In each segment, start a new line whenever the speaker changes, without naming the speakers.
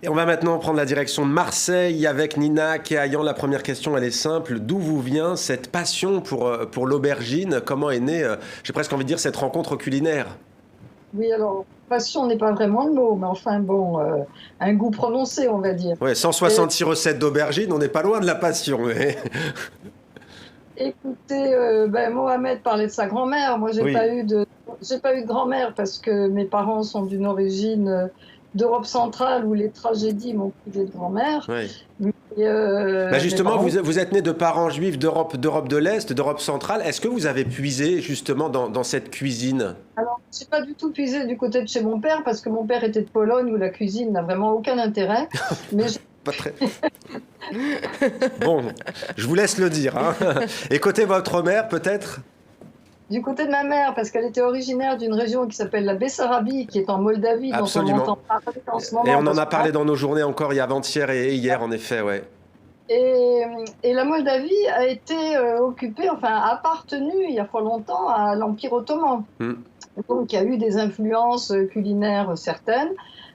Et on va maintenant prendre la direction de Marseille avec Nina Keayan. La première question, elle est simple. D'où vous vient cette passion pour l'aubergine? Comment est née, j'ai presque envie de dire, cette rencontre culinaire?
Oui, alors, passion n'est pas vraiment le mot, mais enfin bon, un goût prononcé, on va dire.
Ouais,
Et,
166 recettes d'aubergine, on n'est pas loin de la passion.
écoutez, Mohamed parlait de sa grand-mère. Moi,
Oui,
j'ai pas eu de grand-mère parce que mes parents sont d'une origine d'Europe centrale où les tragédies m'ont privé de grand-mère.
oui.
Mais,
Bah
mes
justement,
parents.
vous êtes né de parents juifs d'Europe de l'Est, d'Europe centrale. Est-ce que vous avez puisé justement dans cette cuisine?
Alors, j'ai pas du tout puisé du côté de chez mon père parce que mon père était de Pologne où la cuisine n'a vraiment aucun intérêt. Mais
Pas très. Bon, je vous laisse le dire, hein. Et côté votre mère, peut-être?
du côté de ma mère, parce qu'elle était originaire d'une région qui s'appelle la Bessarabie, qui est en Moldavie, dont on entend
Absolument.
parler en ce
Et
moment.
on en a parlé dans nos journées encore il y a avant-hier et hier, en effet, ouais.
Et, et la Moldavie a été occupée, enfin appartenu il y a fort longtemps à l'Empire ottoman.
Hmm.
Donc il y a eu des influences culinaires certaines.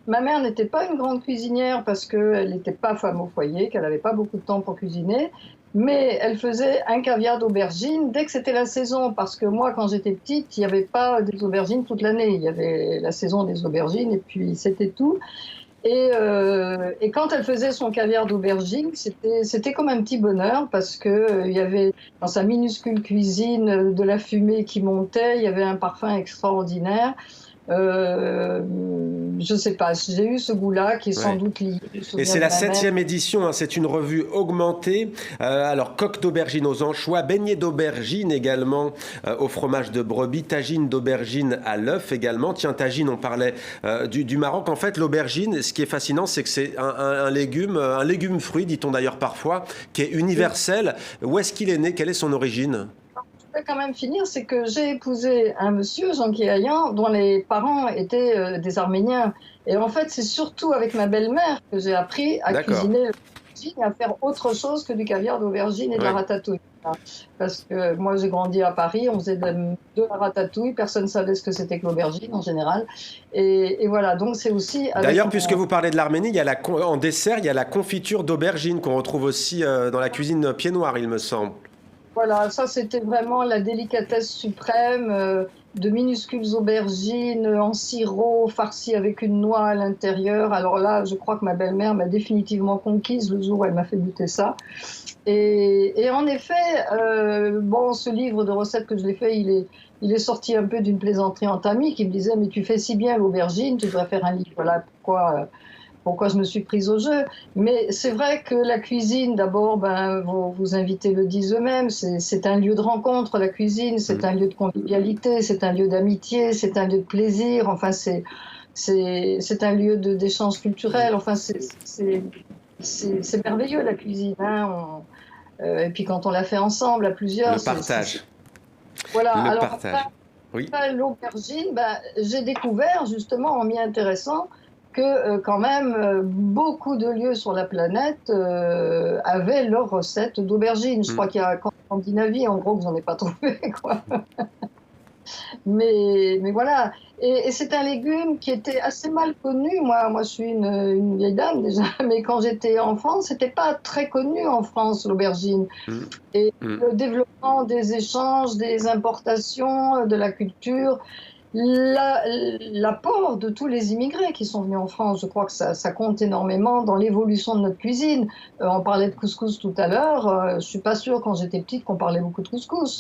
Ma mère n'était pas une grande cuisinière parce qu'elle n'était pas femme au foyer, qu'elle n'avait pas beaucoup de temps pour cuisiner. Mais elle faisait un caviar d'aubergine dès que c'était la saison. Parce que moi, quand j'étais petite, il n'y avait pas des aubergines toute l'année. Il y avait la saison des aubergines et puis c'était tout. Et quand elle faisait son caviar d'aubergine, c'était comme un petit bonheur parce que il y avait dans sa minuscule cuisine de la fumée qui montait, il y avait un parfum extraordinaire. Euh, je sais pas, j'ai eu ce goût-là qui est sans
Ouais.
doute lié au
Et
souvenir
c'est
de
la
ma mère.
septième édition, hein, c'est une revue augmentée. Alors, coque d'aubergine aux anchois, beignets d'aubergine également au fromage de brebis, tagine d'aubergine à l'œuf également. Tiens, tagine, on parlait du Maroc. En fait, l'aubergine, ce qui est fascinant, c'est que c'est un légume fruit, dit-on d'ailleurs parfois, qui est
Oui.
universel. Où est-ce qu'il est né? Quelle est son origine?
Je vais quand même finir, c'est que j'ai épousé un monsieur, Jean Kéayan, dont les parents étaient des Arméniens. Et en fait, c'est surtout avec ma belle-mère que j'ai appris à
D'accord.
cuisiner l'aubergine et à faire autre chose que du caviar d'aubergine et de la
Ouais.
ratatouille. Parce que moi, j'ai grandi à Paris, on faisait de la ratatouille, personne ne savait ce que c'était que l'aubergine en général. Et voilà, donc c'est aussi avec
D'ailleurs, puisque
mon...
vous parlez de l'Arménie, en dessert, il y a la confiture d'aubergine qu'on retrouve aussi dans la cuisine pied noir, il me semble.
Voilà, ça c'était vraiment la délicatesse suprême de minuscules aubergines en sirop farcies avec une noix à l'intérieur. Alors là, je crois que ma belle-mère m'a définitivement conquise le jour où elle m'a fait goûter ça. Et en effet, bon, ce livre de recettes que je l'ai fait, il est sorti un peu d'une plaisanterie entre amis qui me disait, mais tu fais si bien l'aubergine, tu devrais faire un livre. Voilà pourquoi je me suis prise au jeu. Mais c'est vrai que la cuisine, d'abord, ben, vos invités le disent eux-mêmes, c'est un lieu de rencontre, la cuisine, c'est
Mm.
un lieu de convivialité, c'est un lieu d'amitié, c'est un lieu de plaisir, enfin, c'est un lieu d'échange culturel, enfin, c'est merveilleux la cuisine. Hein. Et puis quand on la fait ensemble, à plusieurs,
Le partage.
voilà.
Le
Alors,
partage. Oui.
l'aubergine, ben, j'ai découvert justement en m'y intéressant que quand même beaucoup de lieux sur la planète avaient leurs recettes d'aubergine. Je crois
Mm.
qu'il y a qu'en Scandinavie, en gros, que j'en ai pas trouvé, quoi. Mais voilà. Et c'est un légume qui était assez mal connu. Moi je suis une vieille dame déjà, mais quand j'étais enfant, c'était pas très connu en France, l'aubergine.
Mm.
Et
Mm.
le développement des échanges, des importations, de la culture, l'apport de tous les immigrés qui sont venus en France, je crois que ça compte énormément dans l'évolution de notre cuisine. On parlait de couscous tout à l'heure. Je suis pas sûre quand j'étais petite qu'on parlait beaucoup de couscous.